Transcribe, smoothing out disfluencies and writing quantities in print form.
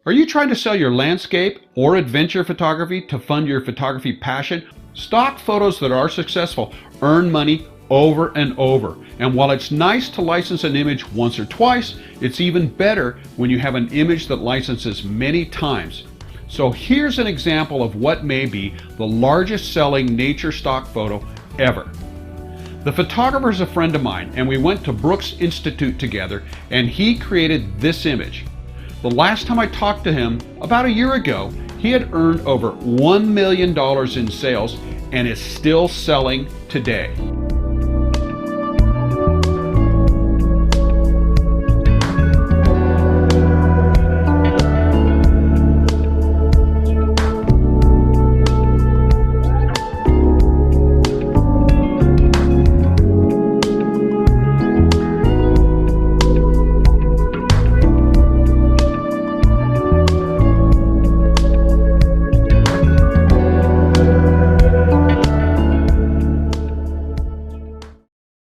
Are you trying to sell your landscape or adventure photography to fund your photography passion? Stock photos that are successful earn money over and over. And while it's nice to license an image once or twice, it's even better when you have an image that licenses many times. So here's an example of what may be the largest selling nature stock photo ever. The photographer is a friend of mine, and we went to Brooks Institute together, and he created this image. The last time I talked to him, about a year ago, he had earned over $1 million in sales and is still selling today.